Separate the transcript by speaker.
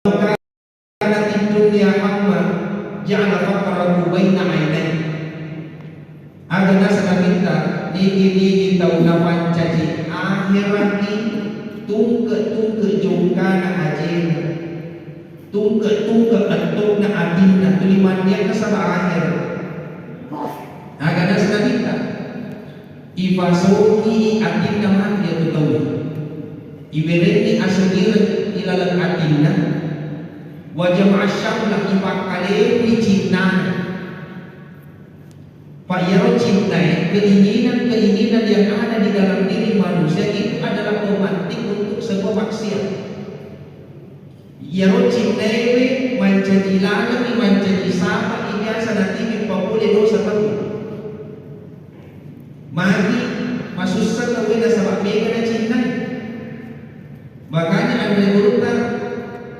Speaker 1: kanat dunya hamma ja'ala faqrahu baina ainai. Agana sanabita nigi tauna pancaji akhirat ni tungke jongkana ajena, tungke atokna adinna tulimannya kasaba akhir. Agana sanabita ifasoki adinna mati atau tahu ibereni asogir ilalang adinna wajah asyam lagi pakale wicina Pak Yaro cintai keinginan yang ada di dalam diri manusia itu adalah pemantik untuk sebuah maksiat. Yaro cintai menjadi lalai menjadi sama ini biasa nanti boleh dosa tahu. Mari masusah tahu dah sebab mereka cintai. Makanya ada guru